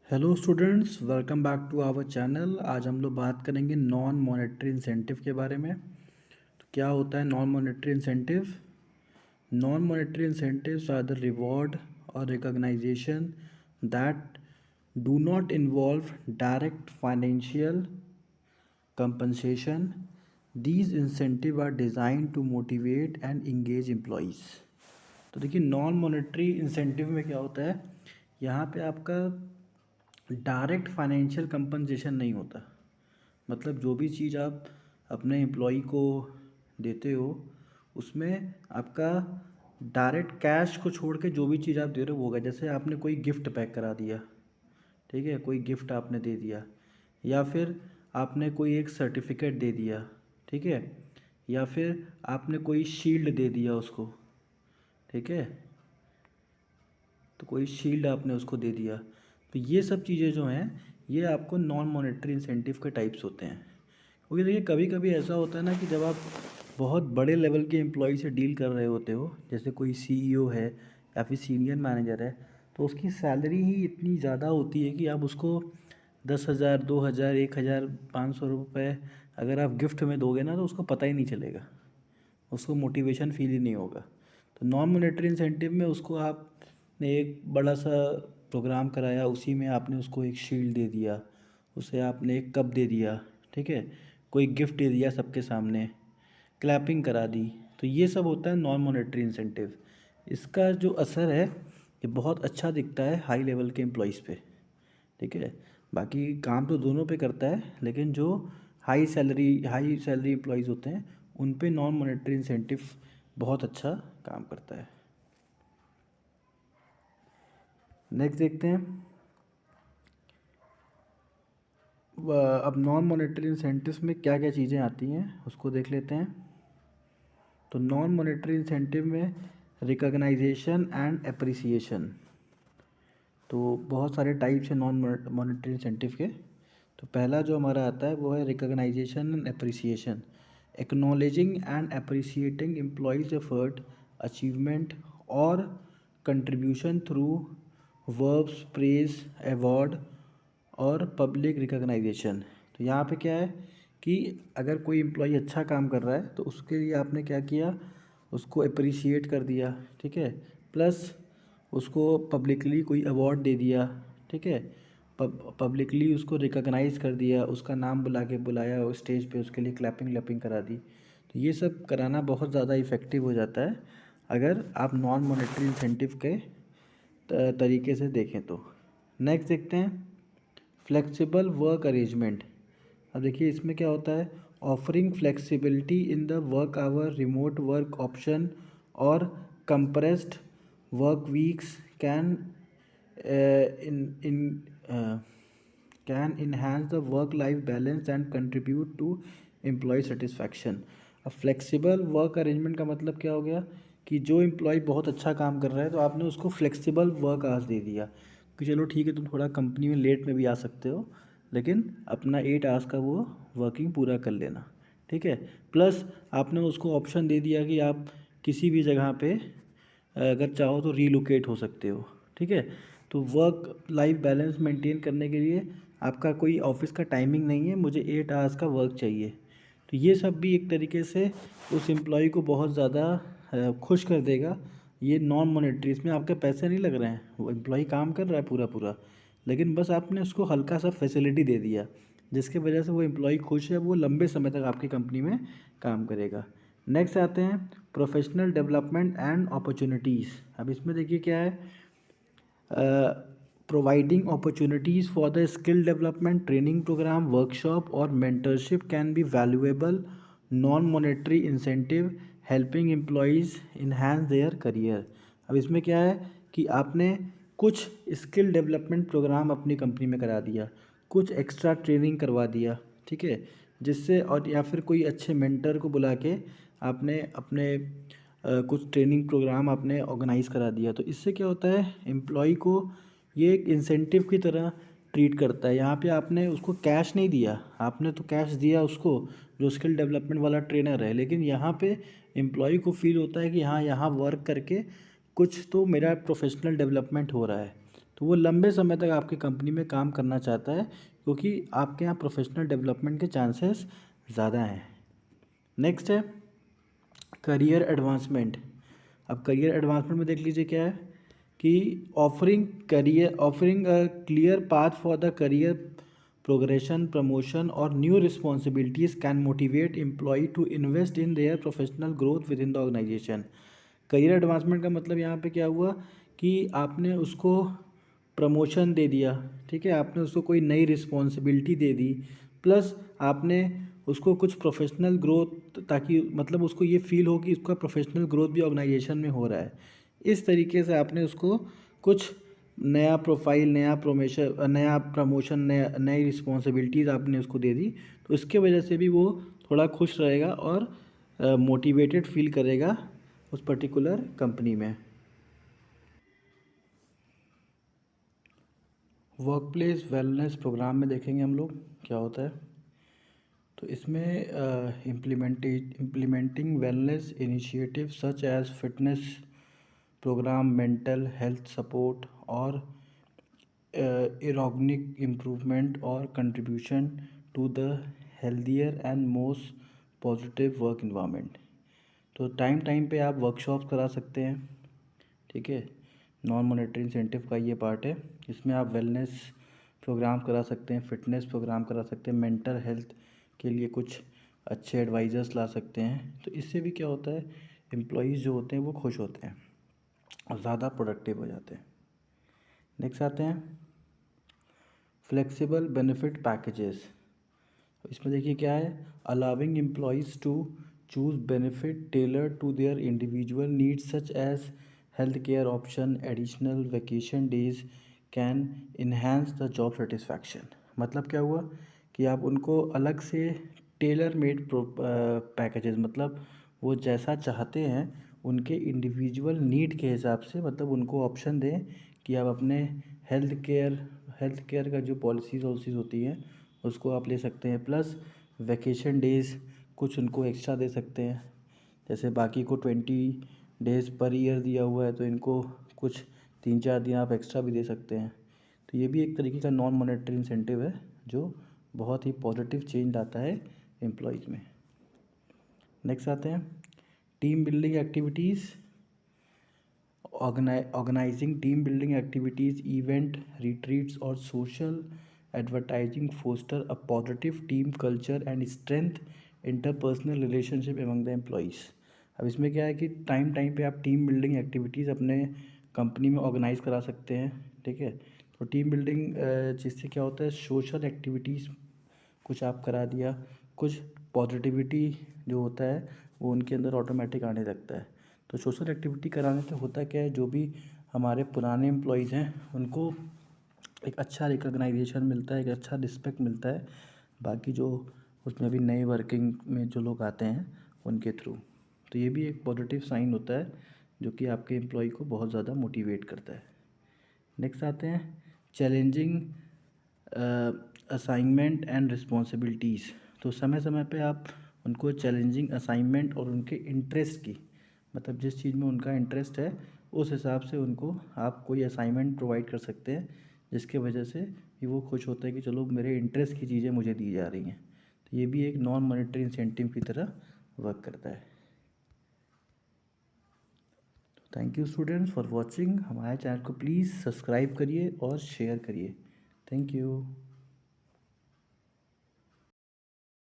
Hello students, welcome back to our channel. आज हम लोग बात करेंगे नॉन मॉनेटरी इंसेंटिव के बारे में। तो क्या होता है non monetary incentive? Non monetary incentives are the reward और recognization that do not involve direct financial compensation. These incentives are designed to motivate and engage employees. तो देखिए नॉन मॉनेटरी इंसेंटिव में क्या होता है, यहाँ पे आपका डायरेक्ट फाइनेंशियल कंपनसेशन नहीं होता। मतलब जो भी चीज़ आप अपने एम्प्लॉई को देते हो उसमें आपका डायरेक्ट कैश को छोड़ के जो भी चीज़ आप दे रहे हो वो होगा। जैसे आपने कोई गिफ्ट पैक करा दिया, ठीक है, कोई गिफ्ट आपने दे दिया, या फिर आपने कोई एक सर्टिफिकेट दे दिया, ठीक है, या फिर आपने कोई शील्ड दे दिया उसको, ठीक है, तो कोई शील्ड आपने उसको दे दिया। तो ये सब चीज़ें जो हैं ये आपको नॉन मॉनेटरी इंसेंटिव के टाइप्स होते हैं। क्योंकि देखिए कभी कभी ऐसा होता है ना कि जब आप बहुत बड़े लेवल के एम्प्लॉय से डील कर रहे होते हो, जैसे कोई सीईओ है या फिर सीनियर मैनेजर है, तो उसकी सैलरी ही इतनी ज़्यादा होती है कि आप उसको 10,000, 2,000, 1,000, 500 रुपये अगर आप गिफ्ट में दोगे ना तो उसको पता ही नहीं चलेगा, उसको मोटिवेशन फील ही नहीं होगा। तो नॉन मॉनेटरी इंसेंटिव में उसको आपने एक बड़ा सा प्रोग्राम कराया, उसी में आपने उसको एक शील्ड दे दिया, उसे आपने एक कप दे दिया, ठीक है, कोई गिफ्ट दे दिया सबके सामने, क्लैपिंग करा दी। तो ये सब होता है नॉन मॉनेटरी इंसेंटिव। इसका जो असर है ये बहुत अच्छा दिखता है हाई लेवल के एम्प्लॉयज़ पे, ठीक है। बाकी काम तो दोनों पे करता है, लेकिन जो हाई सैलरी एम्प्लॉयज़ होते हैं उन पे नॉन मॉनेटरी इंसेंटिव बहुत अच्छा काम करता है। नेक्स्ट देखते हैं। अब नॉन मॉनेटरी इंसेंटिव्स में क्या क्या चीज़ें आती हैं उसको देख लेते हैं। तो नॉन मॉनेटरी इंसेंटिव में रिकॉग्नाइजेशन एंड एप्रिसिएशन, तो बहुत सारे टाइप्स हैं नॉन मॉनेटरी इंसेंटिव के। तो पहला जो हमारा आता है वो है recognization and appreciation, acknowledging and appreciating employees effort, achievement और contribution through verbs, praise, award और पब्लिक रिकॉग्नाइजेशन। तो यहाँ पे क्या है कि अगर कोई एम्प्लॉय अच्छा काम कर रहा है तो उसके लिए आपने क्या किया, उसको अप्रिशिएट कर दिया, ठीक है, प्लस उसको पब्लिकली कोई अवार्ड दे दिया, ठीक है, पब्लिकली उसको रिकॉग्नाइज़ कर दिया, उसका नाम बुलाया स्टेज पे, उसके लिए क्लैपिंग लैपिंग करा दी। तो ये सब कराना बहुत ज़्यादा इफ़ेक्टिव हो जाता है अगर आप नॉन मॉनेटरी इंसेंटिव के तरीके से देखें तो। नेक्स्ट देखते हैं फ्लेक्सिबल वर्क अरेंजमेंट। अब देखिए इसमें क्या होता है, offering flexibility in the work hour, remote work option और compressed work weeks can in can enhance the work life balance and contribute to employee satisfaction. अब फ्लेक्सिबल वर्क अरेंजमेंट का मतलब क्या हो गया कि जो एम्प्लॉय बहुत अच्छा काम कर रहा है तो आपने उसको फ्लेक्सिबल वर्क आवर्स दे दिया कि चलो ठीक है, तुम थोड़ा कंपनी में लेट में भी आ सकते हो, लेकिन अपना 8 आवर्स का वो वर्किंग पूरा कर लेना, ठीक है। प्लस आपने उसको ऑप्शन दे दिया कि आप किसी भी जगह पे अगर चाहो तो रीलोकेट हो सकते हो, ठीक है। तो वर्क लाइफ बैलेंस मेंटेन करने के लिए आपका कोई ऑफिस का टाइमिंग नहीं है, मुझे 8 आवर्स का वर्क चाहिए। तो ये सब भी एक तरीके से उस एम्प्लॉय को बहुत ज़्यादा खुश कर देगा। ये नॉन मॉनेटरी, इसमें आपके पैसे नहीं लग रहे हैं, वो एम्प्लॉय काम कर रहा है पूरा पूरा, लेकिन बस आपने उसको हल्का सा फैसिलिटी दे दिया जिसकी वजह से वो एम्प्लॉय खुश है, वो लंबे समय तक आपकी कंपनी में काम करेगा। नेक्स्ट आते हैं प्रोफेशनल डेवलपमेंट एंड अपॉर्चुनिटीज़। अब इसमें देखिए क्या है, providing opportunities for the skill development, training program, workshop और mentorship can be valuable non monetary incentive helping employees enhance their career. अब इसमें क्या है कि आपने कुछ स्किल डेवलपमेंट प्रोग्राम अपनी कंपनी में करा दिया, कुछ एक्स्ट्रा ट्रेनिंग करवा दिया, ठीक है, जिससे, और या फिर कोई अच्छे मेंटर को बुला के आपने अपने कुछ ट्रेनिंग प्रोग्राम आपने ऑर्गेनाइज़ करा दिया। तो इससे क्या होता है, एम्प्लॉय को ये एक इंसेंटिव की तरह ट्रीट करता है। यहाँ पे आपने उसको कैश नहीं दिया, आपने तो कैश दिया उसको जो स्किल डेवलपमेंट वाला ट्रेनर है, लेकिन यहाँ पे एम्प्लॉय को फील होता है कि हाँ यहाँ वर्क करके कुछ तो मेरा प्रोफेशनल डेवलपमेंट हो रहा है। तो वो लंबे समय तक आपकी कंपनी में काम करना चाहता है, क्योंकि आपके यहाँ प्रोफेशनल डेवलपमेंट के चांसेस ज़्यादा हैं। नेक्स्ट है करियर एडवांसमेंट। अब करियर एडवांसमेंट में देख लीजिए क्या है कि offering a clear path for the career progression, promotion और new responsibilities can motivate employee to invest in their professional growth within the organisation. Career advancement का मतलब यहाँ पे क्या हुआ कि आपने उसको प्रमोशन दे दिया, ठीक है, आपने उसको कोई नई रिस्पॉन्सिबिलिटी दे दी, प्लस आपने उसको कुछ प्रोफेशनल ग्रोथ, ताकि मतलब उसको ये फील हो कि उसका प्रोफेशनल ग्रोथ भी ऑर्गेनाइजेशन में हो रहा है। इस तरीके से आपने उसको कुछ नया प्रोफाइल, नया प्रमोशन, नई रिस्पॉन्सिबिलिटीज़ आपने उसको दे दी, तो इसके वजह से भी वो थोड़ा खुश रहेगा और मोटिवेटेड फील करेगा उस पर्टिकुलर कंपनी में। वर्क प्लेस वेलनेस प्रोग्राम में देखेंगे हम लोग क्या होता है। तो इसमें implementing wellness initiative such as fitness programme, mental health support और एरोगनिक इम्प्रूवमेंट और contribution to the healthier and most positive work environment. तो टाइम टाइम पे आप वर्कशॉप्स करा सकते हैं, ठीक है। नॉन मॉनेटरी इंसेंटिव का ये पार्ट है। इसमें आप वेलनेस प्रोग्राम करा सकते हैं, फिटनेस प्रोग्राम करा सकते हैं, मेंटल हेल्थ के लिए कुछ अच्छे एडवाइज़र्स ला सकते हैं। तो इससे भी क्या होता है, एम्प्लॉयज़ जो होते हैं वो खुश होते हैं और ज़्यादा प्रोडक्टिव हो जाते हैं। नेक्स्ट आते हैं फ्लेक्सिबल बेनिफिट पैकेजेस। इसमें देखिए क्या है, allowing employees to choose benefit tailor to their individual needs such as health care option, additional vacation days can enhance the job satisfaction. मतलब क्या हुआ कि आप उनको अलग से टेलर मेड पैकेजेस, मतलब वो जैसा चाहते हैं उनके इंडिविजुअल नीड के हिसाब से, मतलब उनको ऑप्शन दें कि आप अपने हेल्थ केयर का जो पॉलिसीज़ वॉलिसीज़ होती हैं उसको आप ले सकते हैं, प्लस वैकेशन डेज़ कुछ उनको एक्स्ट्रा दे सकते हैं। जैसे बाकी को 20 डेज़ पर ईयर दिया हुआ है, तो इनको कुछ 3-4 दिन आप एक्स्ट्रा भी दे सकते हैं। तो ये भी एक तरीके का नॉन मॉनेटरी इंसेंटिव है जो बहुत ही पॉजिटिव चेंज लाता है एम्प्लॉयज़ में। नेक्स्ट आते हैं team building activities. Organising team building activities, event, retreats और social advertising foster a positive team culture and strength interpersonal relationship among the employees. अब इसमें क्या है कि टाइम टाइम पे आप टीम बिल्डिंग एक्टिविटीज़ अपने कंपनी में ऑर्गेनाइज करा सकते हैं, ठीक है। तो टीम बिल्डिंग जिससे क्या होता है, सोशल एक्टिविटीज़ कुछ आप करा दिया, कुछ पॉजिटिविटी जो होता है वो उनके अंदर ऑटोमेटिक आने लगता है। तो सोशल एक्टिविटी कराने से होता क्या है, जो भी हमारे पुराने एम्प्लॉयज़ हैं उनको एक अच्छा रिकॉग्नाइजेशन मिलता है, एक अच्छा रिस्पेक्ट मिलता है, बाकी जो उसमें भी नए वर्किंग में जो लोग आते हैं उनके थ्रू। तो ये भी एक पॉजिटिव साइन होता है जो कि आपके एम्प्लॉय को बहुत ज़्यादा मोटिवेट करता है। नेक्स्ट आते हैं चैलेंजिंग असाइनमेंट एंड रिस्पॉन्सिबिलिटीज़। तो समय समय पे आप उनको चैलेंजिंग असाइनमेंट और उनके इंटरेस्ट की, मतलब जिस चीज़ में उनका इंटरेस्ट है उस हिसाब से उनको आप कोई असाइनमेंट प्रोवाइड कर सकते हैं, जिसके वजह से कि वो खुश होता है कि चलो मेरे इंटरेस्ट की चीज़ें मुझे दी जा रही हैं। तो ये भी एक नॉन मॉनेटरी इंसेंटिव की तरह वर्क करता है। Thank you students for watching. हमारे चैनल को प्लीज़ सब्सक्राइब करिए और शेयर करिए। Thank you.